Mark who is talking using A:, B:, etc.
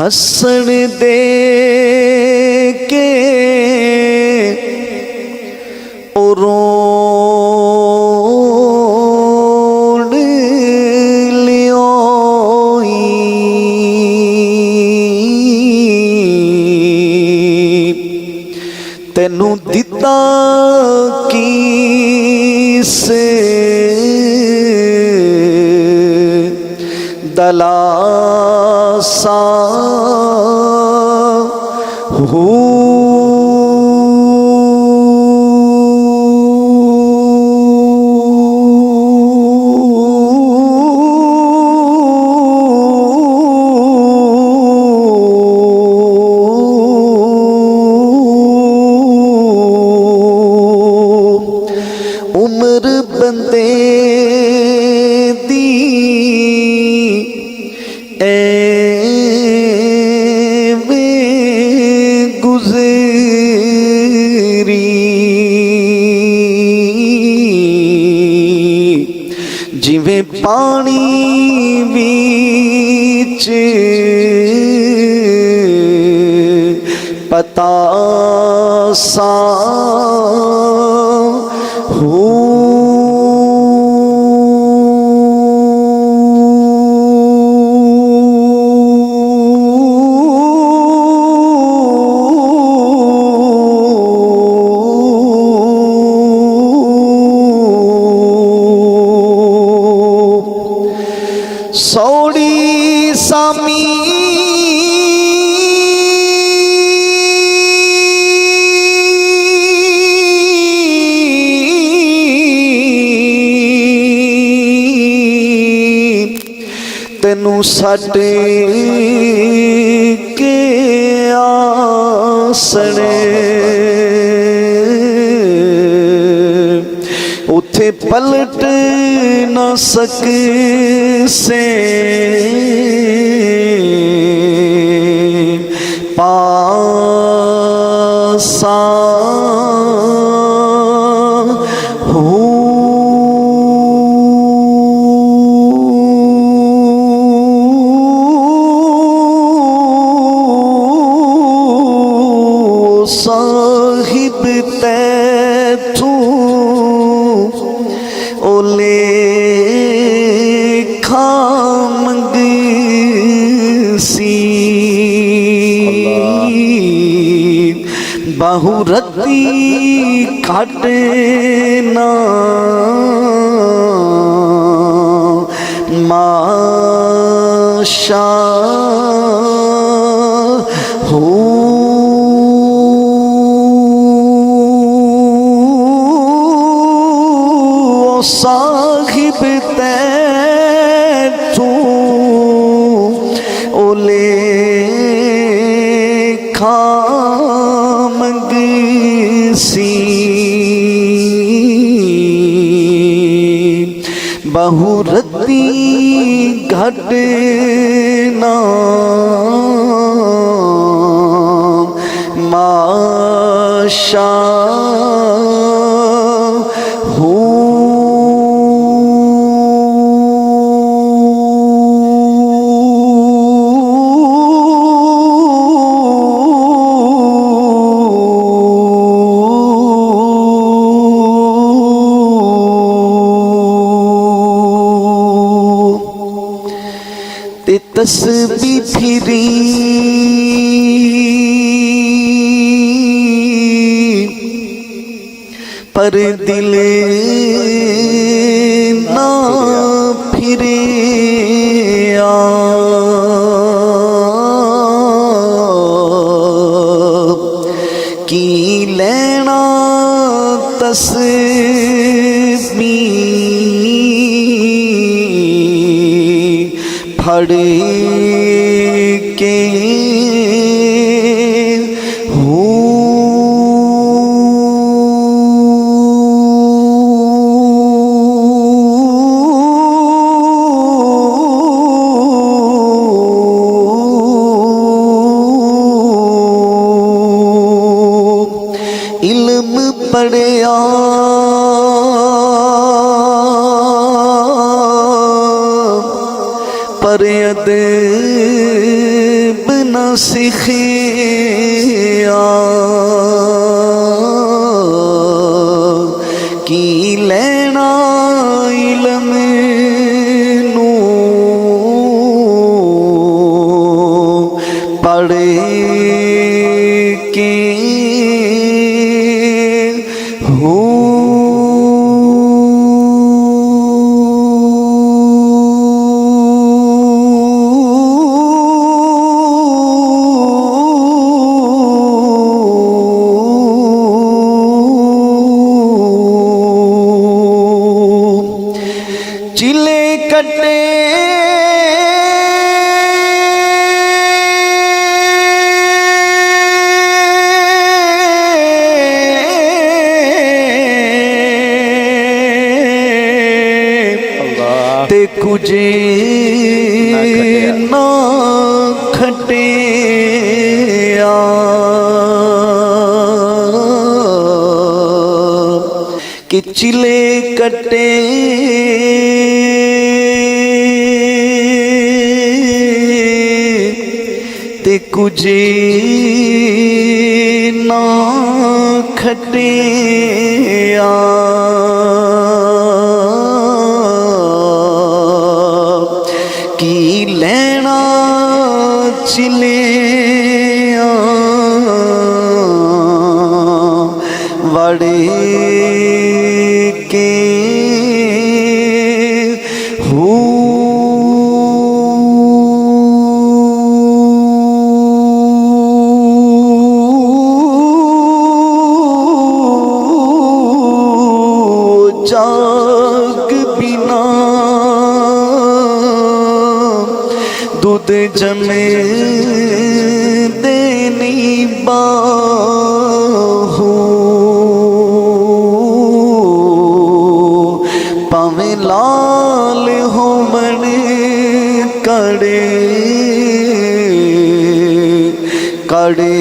A: हसन दे के रोण लियोई तेनू दिता की से दलासा हो उम्र बंदे दी एवें गुज़री जिवें पानी बीच पतासा हो सौड़ी सामी तेनू सट के आसने उथे पलट न सक से पासा हो साहिब तैथू ओले खामंगसी बहुरती काटना माशा हो साहिब तैथू ओले खामंगसी बहुरती घटना माशा हो ते तस्बीह फिरी पर दिल ना फिरे की लेना तस्बीह फड़ के हो इल्म पढ़िया पर अदब न न सिखिया की लेना इलम नू पढ़ के हो। चिले कटे ते कुजे ना खटे कि चिले कटे ते कुजे ना खटे की लेना चिले वड़े के हो। जाग बिना दूध जमे देनी बाहू पावे लाल हो मन कड़े कड़े